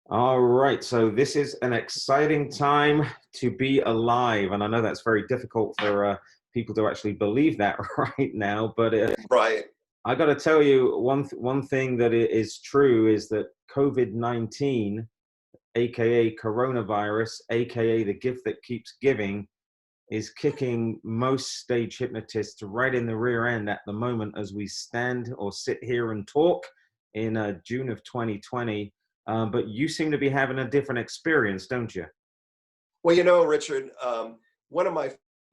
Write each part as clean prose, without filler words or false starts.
All right, so this is an exciting time to be alive, and I know that's very difficult for people to actually believe that right now. But Right. I got to tell you, one thing that is true is that COVID-19, aka coronavirus, aka the gift that keeps giving, is kicking most stage hypnotists right in the rear end at the moment as we stand or sit here and talk in June of 2020. But you seem to be having a different experience, don't you? Well, Richard, one of my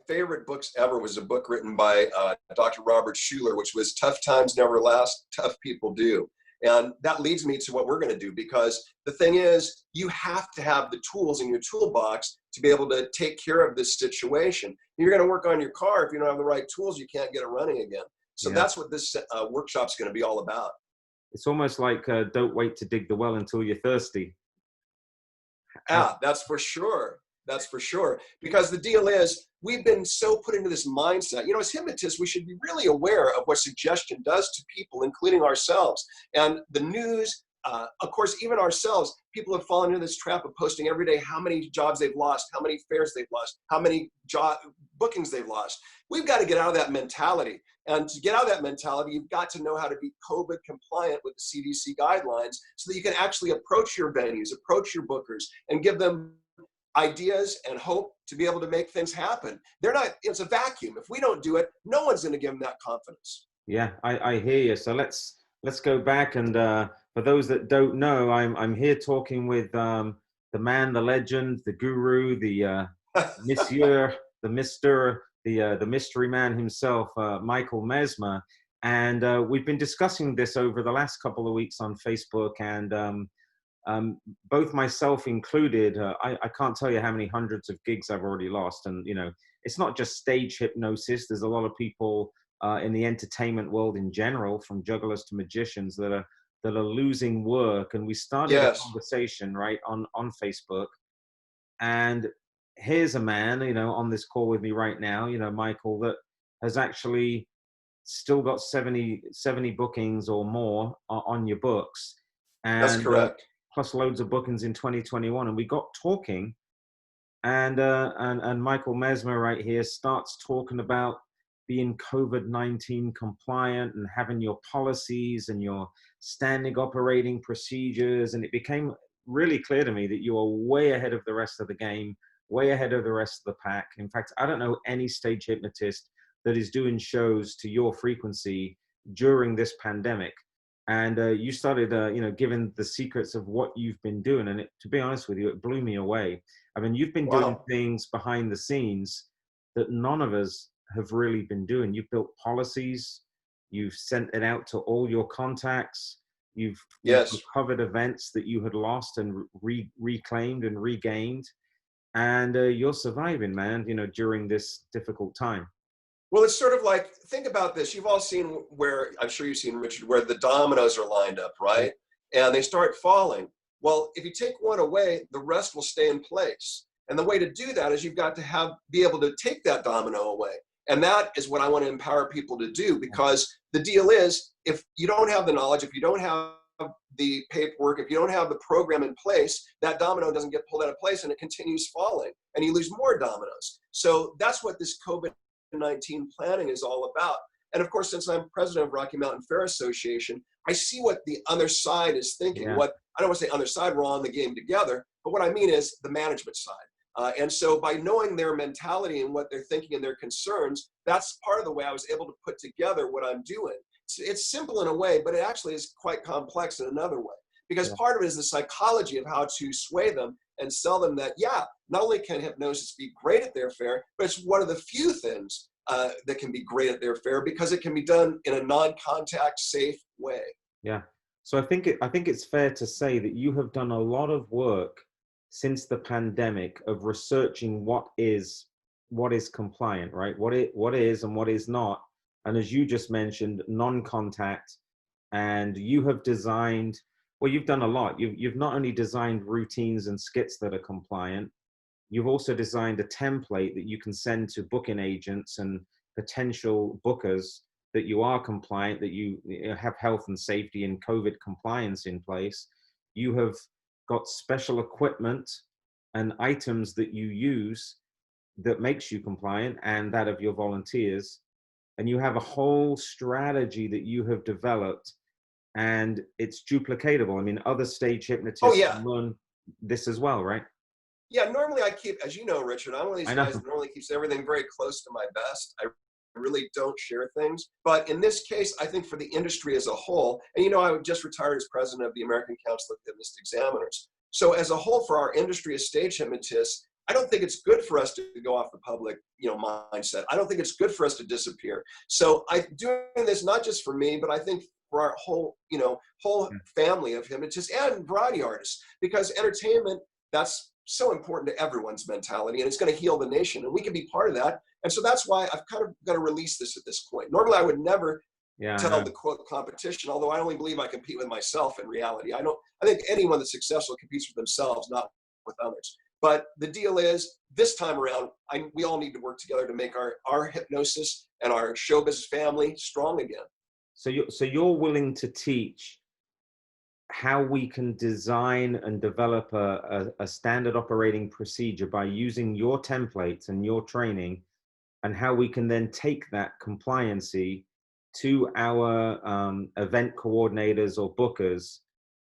favorite books ever was a book written by Dr. Robert Schuller, which was Tough Times Never Last, Tough People Do. And that leads me to what we're going to do, because the thing is, you have to have the tools in your toolbox to be able to take care of this situation. You're going to work on your car. If you don't have the right tools, you can't get it running again. So Yeah. that's what this workshop's going to be all about. It's almost like don't wait to dig the well until you're thirsty. Have, Yeah, that's for sure. That's for sure. Because the deal is, we've been so put into this mindset. As hypnotists, we should be really aware of what suggestion does to people, including ourselves. And the news, of course, even ourselves, people have fallen into this trap of posting every day how many jobs they've lost, how many fares they've lost, how many job bookings they've lost. We've got to get out of that mentality. And to get out of that mentality, you've got to know how to be COVID compliant with the CDC guidelines so that you can actually approach your venues, approach your bookers, and give them ideas and hope to be able to make things happen. It's a vacuum. If we don't do it, no one's going to give them that confidence. yeah, I hear you. So let's go back and for those that don't know, I'm here talking with the man, the legend, the guru, the Monsieur, the Mister, the mystery man himself, Michael Mezmer, and we've been discussing this over the last couple of weeks on Facebook, and both myself included. I can't tell you how many hundreds of gigs I've already lost, and it's not just stage hypnosis. There's a lot of people in the entertainment world in general, from jugglers to magicians, that are losing work. And we started a Yes. conversation right on Facebook, and here's a man, on this call with me right now, Michael, that has actually still got 70 bookings or more on your books, That's and correct. plus loads of bookings in 2021. And we got talking, and Michael Mezmer right here starts talking about being COVID-19 compliant and having your policies and your standing operating procedures. And it became really clear to me that you are way ahead of the rest of the game, way ahead of the rest of the pack. In fact, I don't know any stage hypnotist that is doing shows to your frequency during this pandemic. And you started, giving the secrets of what you've been doing. And to be honest with you, it blew me away. I mean, you've been doing Wow. things behind the scenes that none of us have really been doing. You've built policies, you've sent it out to all your contacts, you've Yes. recovered events that you had lost and reclaimed and regained, and you're surviving, man. During this difficult time. Well, it's sort of like, think about this. You've all seen where, I'm sure you've seen, Richard, where the dominoes are lined up, Yeah, right? And they start falling. Well, if you take one away, the rest will stay in place. And the way to do that is you've got to be able to take that domino away. And that is what I want to empower people to do, because the deal is, if you don't have the knowledge, if you don't have the paperwork, if you don't have the program in place, that domino doesn't get pulled out of place and it continues falling and you lose more dominoes. So that's what this COVID-19 planning is all about. And of course, since I'm president of Rocky Mountain Fair Association, I see what the other side is thinking. yeah, What I don't want to say other side, we're all in the game together, but what I mean is the management side. And so by knowing their mentality and what they're thinking and their concerns, that's part of the way I was able to put together what I'm doing. It's simple in a way, but it actually is quite complex in another way. Because yeah. part of it is the psychology of how to sway them and sell them that, yeah, not only can hypnosis be great at their fair, but it's one of the few things that can be great at their fair, because it can be done in a non-contact, safe way. Yeah. So I think it's fair to say that you have done a lot of work since the pandemic of researching what is compliant, right? What is and what is not. And as you just mentioned, non-contact. And you have designed, well, you've done a lot. You've not only designed routines and skits that are compliant, you've also designed a template that you can send to booking agents and potential bookers that you are compliant, that you have health and safety and COVID compliance in place. You have got special equipment and items that you use that makes you compliant, and that of your volunteers. And you have a whole strategy that you have developed, and it's duplicatable. I mean, other stage Oh hypnotists yeah. can learn this as well, right? Yeah, normally I keep, as you know, Richard, I'm one of these I guys know. that normally keeps everything very close to my vest. I really don't share things. But in this case, I think for the industry as a whole, and you know, I just retired as president of the American Council of Hypnotist Examiners. So as a whole, for our industry as stage hypnotists, I don't think it's good for us to go off the public, mindset. I don't think it's good for us to disappear. So I'm doing this not just for me, but I think for our whole family of hypnotists and variety artists, because entertainment, that's so important to everyone's mentality, and it's going to heal the nation, and we can be part of that. And so that's why I've kind of got to release this at this point. Normally I would never Yeah, I tell know. the quote competition, although I only believe I compete with myself in reality. I think anyone that's successful competes with themselves, not with others. But the deal is, this time around, we all need to work together to make our hypnosis and our show business family strong again. So you're willing to teach how we can design and develop a standard operating procedure by using your templates and your training, and how we can then take that compliancy to our event coordinators or bookers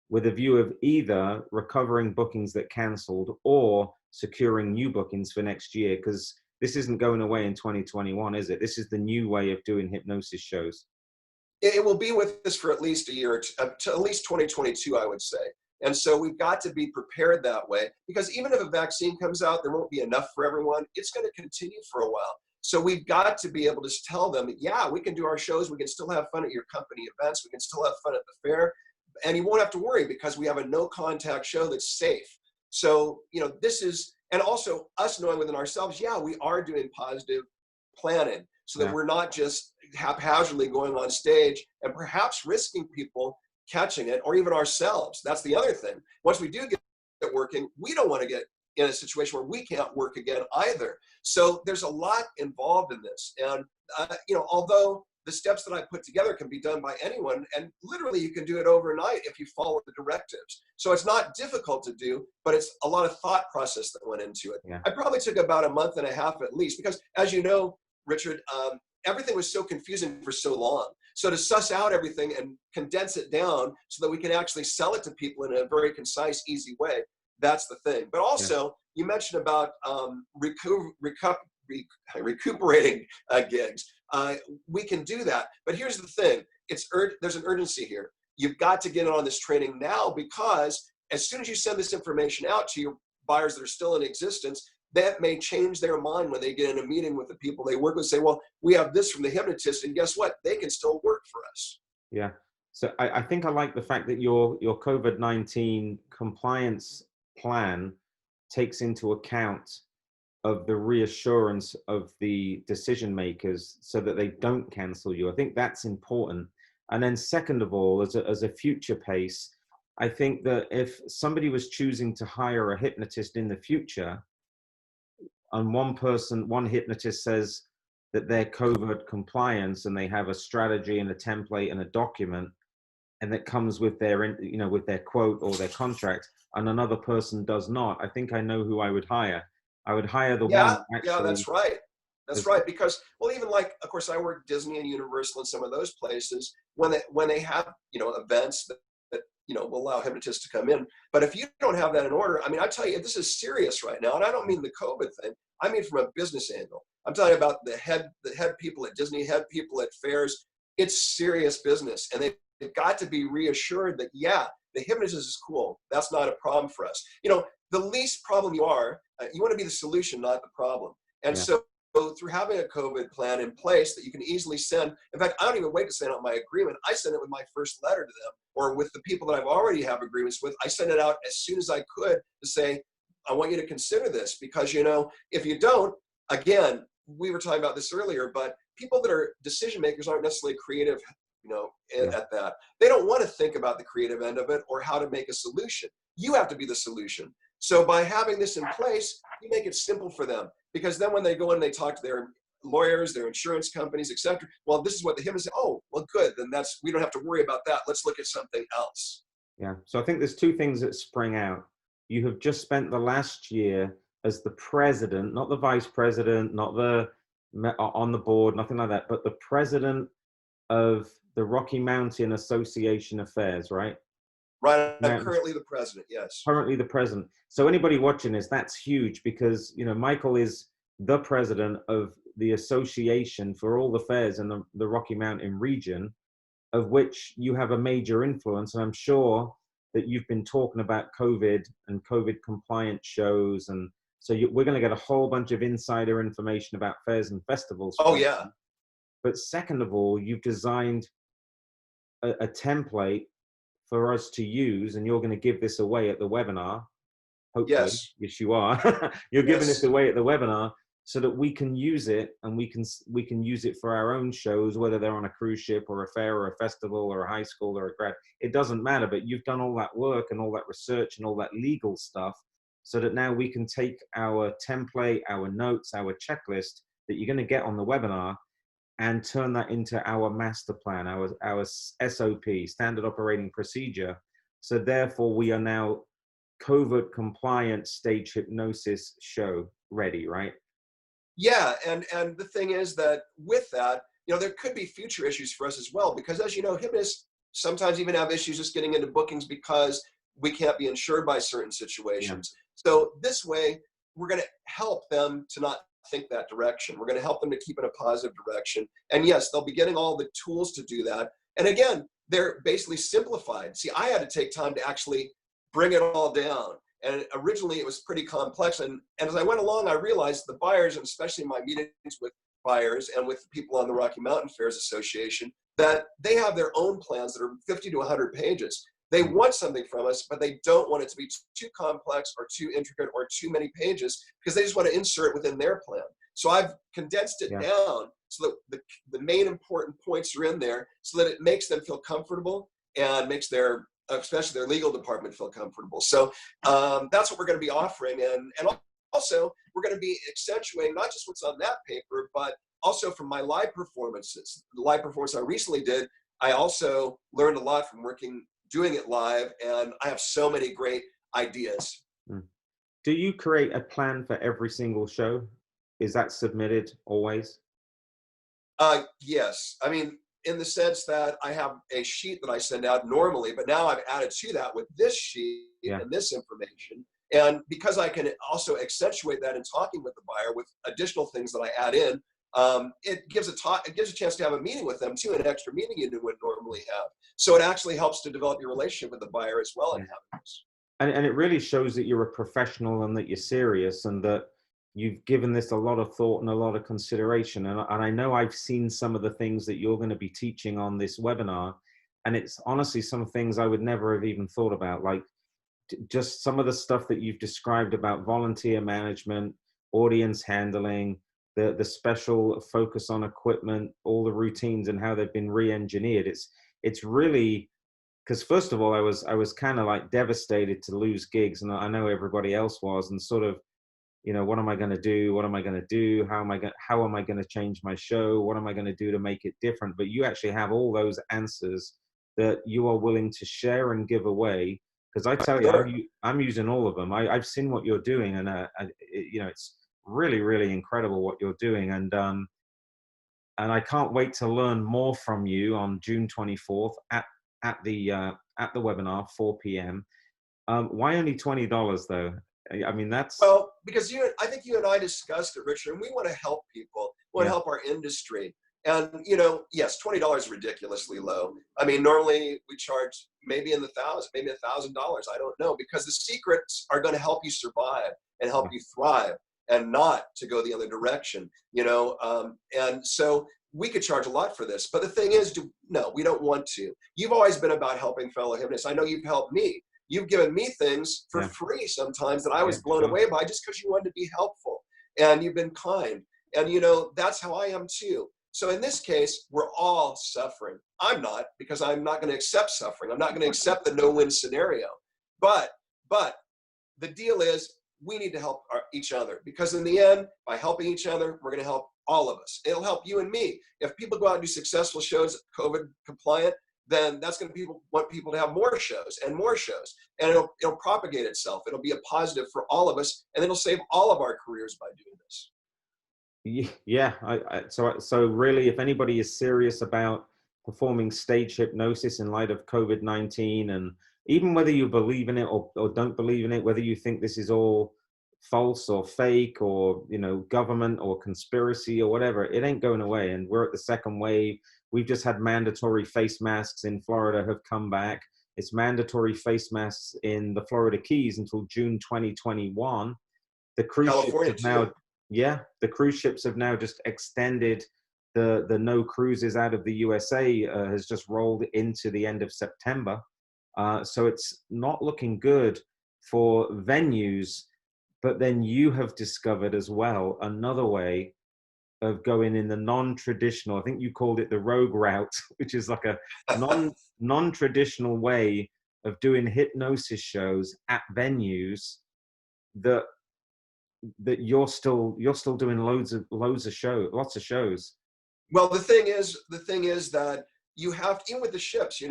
with a view of either recovering bookings that canceled or securing new bookings for next year, because this isn't going away in 2021, is it? This is the new way of doing hypnosis shows. It will be with us for at least a year, to at least 2022, I would say. And so we've got to be prepared that way, because even if a vaccine comes out, there won't be enough for everyone. It's going to continue for a while. So we've got to be able to tell them, yeah, we can do our shows. We can still have fun at your company events. We can still have fun at the fair. And you won't have to worry, because we have a no contact show that's safe. So, this is, and also us knowing within ourselves, yeah, we are doing positive planning, so that Yeah. we're not just haphazardly going on stage and perhaps risking people catching it, or even ourselves. That's the other thing. Once we do get it working, we don't want to get in a situation where we can't work again either. So there's a lot involved in this. And, although the steps that I put together can be done by anyone, and literally you can do it overnight if you follow the directives. So it's not difficult to do, but it's a lot of thought process that went into it. Yeah. I probably took about a month and a half at least, because as you know, Richard, everything was so confusing for so long. So to suss out everything and condense it down so that we can actually sell it to people in a very concise, easy way, that's the thing. But also, you mentioned about recuperating gigs. We can do that. But here's the thing. There's an urgency here. You've got to get on this training now, because as soon as you send this information out to your buyers that are still in existence, that may change their mind when they get in a meeting with the people they work with, say, well, we have this from the hypnotist, and guess what? They can still work for us. Yeah. So I think I like the fact that your COVID-19 compliance plan takes into account of the reassurance of the decision makers, so that they don't cancel you. I think that's important. And then second of all, as a future pace, I think that if somebody was choosing to hire a hypnotist in the future, and one hypnotist says that they're COVID compliance and they have a strategy and a template and a document, and that comes with their, with their quote or their contract, and another person does not, I think I know who I would hire. I would hire the one Yeah, that yeah, actually. that's right. That's right. Because, well, even like, of course, I work Disney and Universal and some of those places, when they have, events that will allow hypnotists to come in. But if you don't have that in order, I mean, I tell you, this is serious right now. And I don't mean the COVID thing. I mean from a business angle. I'm talking about the head people at Disney, head people at fairs. It's serious business. And they've got to be reassured that, yeah, the hypnotist is cool. That's not a problem for us. The least problem you want to be the solution, not the problem. And Yeah. so through having a COVID plan in place that you can easily send, in fact, I don't even wait to send out my agreement. I send it with my first letter to them, or with the people that I've already have agreements with. I send it out as soon as I could to say, I want you to consider this, because, if you don't, again, we were talking about this earlier, but people that are decision makers aren't necessarily creative, at that. They don't want to think about the creative end of it or how to make a solution. You have to be the solution. So by having this in place, you make it simple for them, because then when they go in and they talk to their lawyers, their insurance companies, etc., well, this is what the hypnotist said. Oh, well, good. Then we don't have to worry about that. Let's look at something else. Yeah. So I think there's two things that spring out. You have just spent the last year as the president, not the vice president, not the on the board, nothing like that, but the president of the Rocky Mountain Association Affairs, right? Right. I'm Mountain, currently the president. Yes. currently the president. So anybody watching this, that's huge because, you know, Michael is the president of the association for all the fairs in the Rocky Mountain region, of which you have a major influence. And I'm sure that you've been talking about COVID and COVID compliant shows. And so we're going to get a whole bunch of insider information about fairs and festivals Oh from yeah. you. But second of all, you've designed a template for us to use, and you're going to give this away at the webinar. Hopefully, Yes. yes, you are. You're giving this Yes. away at the webinar so that we can use it, and we can use it for our own shows, whether they're on a cruise ship or a fair or a festival or a high school or a grad. It doesn't matter, but you've done all that work and all that research and all that legal stuff, so that now we can take our template, our notes, our checklist that you're going to get on the webinar, and turn that into our master plan, our SOP, standard operating procedure. So therefore, we are now COVID compliant stage hypnosis show ready, right? Yeah, and the thing is that with that, you know, there could be future issues for us as well, because as you know, hypnotists sometimes even have issues just getting into bookings because we can't be insured by certain Yeah. situations. So this way, we're going to help them to not think that direction. We're going to help them to keep in a positive direction. And yes, they'll be getting all the tools to do that. And again, they're basically simplified. See, I had to take time to actually bring it all down. And originally it was pretty complex. And as I went along, I realized the buyers, and especially my meetings with buyers and with people on the Rocky Mountain Fairs Association, that they have their own plans that are 50 to 100 pages. They want something from us, but they don't want it to be too complex or too intricate or too many pages, because they just want to insert it within their plan. So I've condensed it down so that the main important points are in there, so that it makes them feel comfortable and makes especially their legal department feel comfortable. So that's what we're going to be offering. And also, we're going to be accentuating not just what's on that paper, but also from my live performances. The live performance I recently did, I also learned a lot from doing it live, and I have so many great ideas. Do you create a plan for every single show? Is that submitted always? Yes. I mean, in the sense that I have a sheet that I send out normally, but now I've added to that with this sheet and this information. And because I can also accentuate that in talking with the buyer with additional things that I add in, it gives a chance to have a meeting with them too, an extra meeting you would normally have. So it actually helps to develop your relationship with the buyer as well. And it really shows that you're a professional and that you're serious, and that you've given this a lot of thought and a lot of consideration. And I know I've seen some of the things that you're going to be teaching on this webinar, and it's honestly some things I would never have even thought about, like just some of the stuff that you've described about volunteer management, audience handling, the special focus on equipment, all the routines and how they've been re-engineered. It's really, because first of all, I was kind of like devastated to lose gigs, and I know everybody else was, and sort of, you know, what am I going to do? What am I going to do? How am I going to change my show? What am I going to do to make it different? But you actually have all those answers that you are willing to share and give away. Because I tell you, I'm using all of them. I've seen what you're doing, and you know, it's really, really incredible what you're doing. And I can't wait to learn more from you on June 24th at the webinar, 4 p.m. Why only $20 though? I mean, that's... Well, because I think you and I discussed it, Richard, and we want to help people. We want to help our industry. And, you know, yes, $20 is ridiculously low. I mean, normally we charge maybe in the thousands, maybe $1,000. I don't know, because the secrets are going to help you survive and help you thrive, and not to go the other direction, you know. And so we could charge a lot for this. But the thing is, no, we don't want to. You've always been about helping fellow hypnotists. I know you've helped me. You've given me things for free sometimes that I was blown away by, just because you wanted to be helpful, and you've been kind. And, you know, that's how I am too. So in this case, we're all suffering. I'm not, because I'm not going to accept suffering. I'm not going to accept the no-win scenario. But the deal is, we need to help each other, because in the end, by helping each other, we're going to help all of us. It'll help you and me. If people go out and do successful shows, COVID compliant, then that's going to want people to have more shows and more shows, and it'll propagate itself. It'll be a positive for all of us, and it'll save all of our careers by doing this. Yeah, so really, if anybody is serious about performing stage hypnosis in light of COVID-19, and even whether you believe in it or don't believe in it, whether you think this is all false or fake, or government or conspiracy or whatever, it ain't going away. And we're at the second wave. We've just had mandatory face masks in Florida have come back. It's mandatory face masks in the Florida Keys until June 2021. The cruise California ships have now, too. yeah, the cruise ships have now just extended the no cruises out of the USA, has just rolled into the end of September. So it's not looking good for venues. But then you have discovered as well another way of going in the non-traditional, I think you called it the rogue route, which is like a non-traditional way of doing hypnosis shows at venues that you're still doing lots of shows, lots of shows. Well, the thing is that you have to, even with the ships,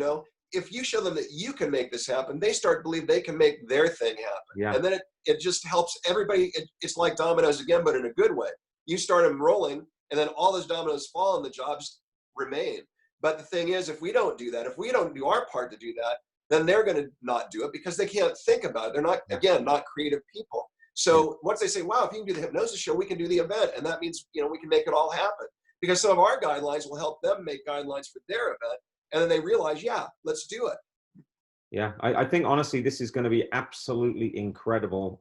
if you show them that you can make this happen, they start to believe they can make their thing happen. Yeah. And then it just helps everybody. It's like dominoes again, but in a good way. You start them rolling, and then all those dominoes fall and the jobs remain. But the thing is, if we don't do that, if we don't do our part to do that, then they're going to not do it because they can't think about it. They're not, again, not creative people. So once they say, wow, if you can do the hypnosis show, we can do the event. And that means, we can make it all happen. Because some of our guidelines will help them make guidelines for their event. And then they realize, yeah, let's do it. Yeah, I think honestly, this is going to be absolutely incredible.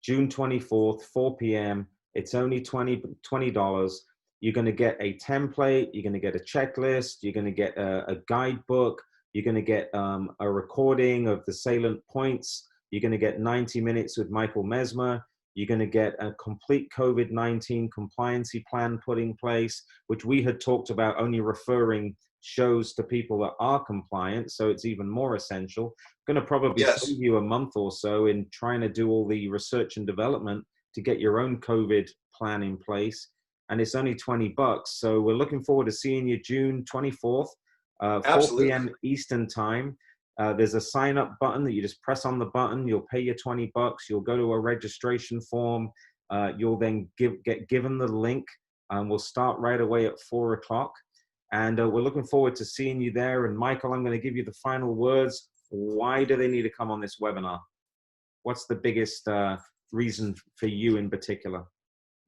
June 24th, 4 p.m. It's only $20. You're going to get a template. You're going to get a checklist. You're going to get a guidebook. You're going to get a recording of the salient points. You're going to get 90 minutes with Michael Mezmer. You're going to get a complete COVID-19 compliancy plan put in place, which we had talked about only referring shows to people that are compliant. So it's even more essential. Going to probably save you a month or so in trying to do all the research and development to get your own COVID plan in place. And it's only $20. So we're looking forward to seeing you June 24th, 4 p.m. Eastern time. There's a sign up button that you just press on the button. You'll pay your $20. You'll go to a registration form. You'll then get given the link. We'll start right away at 4 o'clock. And we're looking forward to seeing you there. And Michael, I'm going to give you the final words. Why do they need to come on this webinar? What's the biggest reason for you in particular?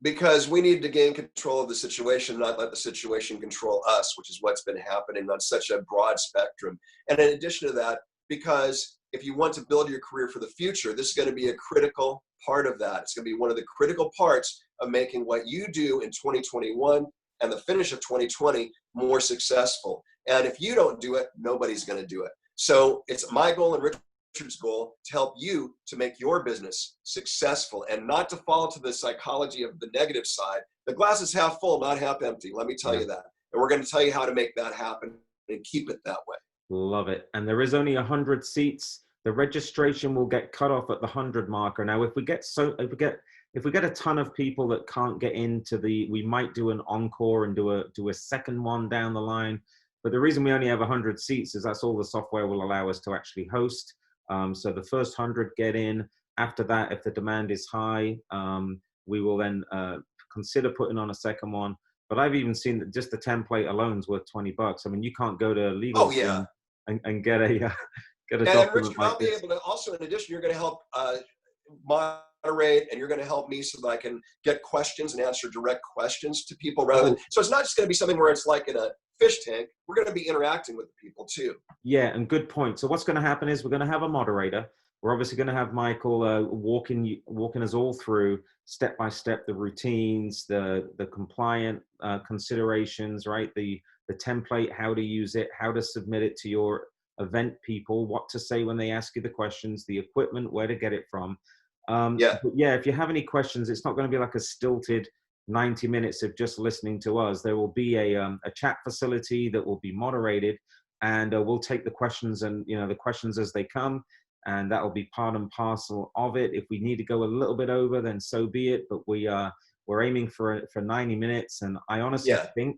Because we need to gain control of the situation, not let the situation control us, which is what's been happening on such a broad spectrum. And in addition to that, because if you want to build your career for the future, this is going to be a critical part of that. It's going to be one of the critical parts of making what you do in 2021 and the finish of 2020 more successful. And if you don't do it, nobody's going to do it. So it's my goal and Richard's goal to help you to make your business successful and not to fall to the psychology of the negative side. The glass is half full, not half empty. Let me tell you that. And we're going to tell you how to make that happen and keep it that way. Love it. And there is only 100 seats. The registration will get cut off at the 100 marker. Now, if we get a ton of people that can't get into we might do an encore and do a second one down the line. But the reason we only have 100 seats is that's all the software will allow us to actually host. So the first 100 get in. After that, if the demand is high, we will then consider putting on a second one. But I've even seen that just the template alone is worth $20. I mean, you can't go to legal and get a document. Richard, like I'll be able to also, in addition, you're going to help moderate, and you're going to help me so that I can get questions and answer direct questions to people rather than, so it's not just going to be something where it's like in a fish tank. We're going to be interacting with the people too. Yeah, and good point. So what's going to happen is we're going to have a moderator. We're obviously going to have Michael walking us all through step by step the routines, the compliant considerations, right? The template, how to use it, how to submit it to your event people, what to say when they ask you the questions, the equipment, where to get it from. But yeah, if you have any questions, it's not going to be like a stilted 90 minutes of just listening to us. There will be a chat facility that will be moderated, and we'll take the questions and the questions as they come, and that will be part and parcel of it. If we need to go a little bit over, then so be it. But we're aiming for 90 minutes, and I honestly think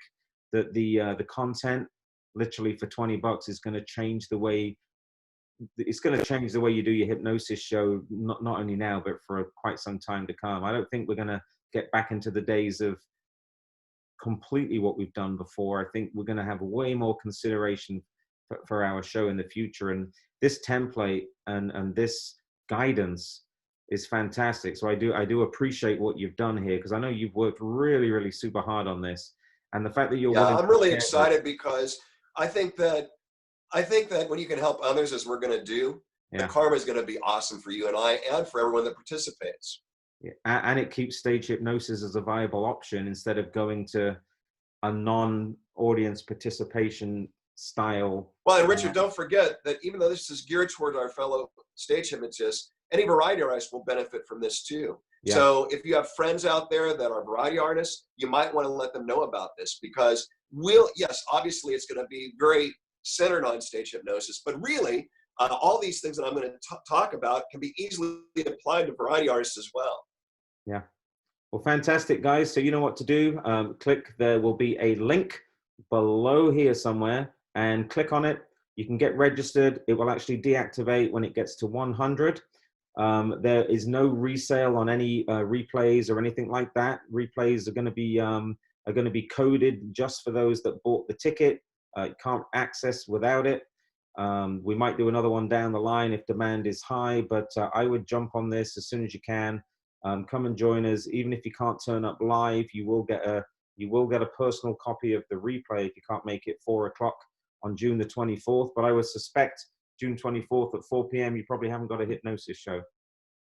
that the content literally for $20 is going to change the way, it's going to change the way you do your hypnosis show, not only now, but for quite some time to come. I don't think we're going to get back into the days of completely what we've done before. I think we're going to have way more consideration for our show in the future. And this template and this guidance is fantastic. So I do appreciate what you've done here, because I know you've worked really, really super hard on this. And the fact that you're willing I'm to really share excited because I think that when you can help others, as we're going to do, the karma is going to be awesome for you and I, and for everyone that participates. Yeah. And it keeps stage hypnosis as a viable option instead of going to a non-audience participation style. Well, and Richard, don't forget that even though this is geared toward our fellow stage hypnotists, any variety artist will benefit from this too. Yeah. So if you have friends out there that are variety artists, you might want to let them know about this, because yes, obviously it's going to be very centered on stage hypnosis, but really all these things that I'm going to talk about can be easily applied to variety artists as well. Yeah. Well, fantastic, guys. So you know what to do. There will be a link below here somewhere, and click on it. You can get registered. It will actually deactivate when it gets to 100. There is no resale on any replays or anything like that. Replays are going to be coded just for those that bought the ticket. You can't access without it. We might do another one down the line if demand is high, but I would jump on this as soon as you can. Come and join us. Even if you can't turn up live, you will get a personal copy of the replay if you can't make it 4 o'clock on June the 24th. But I would suspect June 24th at 4 p.m. you probably haven't got a hypnosis show.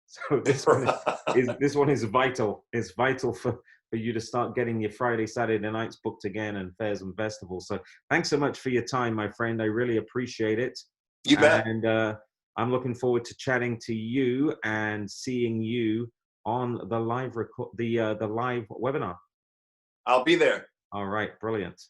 So this one is vital. It's vital for you to start getting your Friday, Saturday nights booked again, and fairs and festivals. So thanks so much for your time, my friend. I really appreciate it. You bet. And I'm looking forward to chatting to you and seeing you on the live live webinar. I'll be there. All right, brilliant.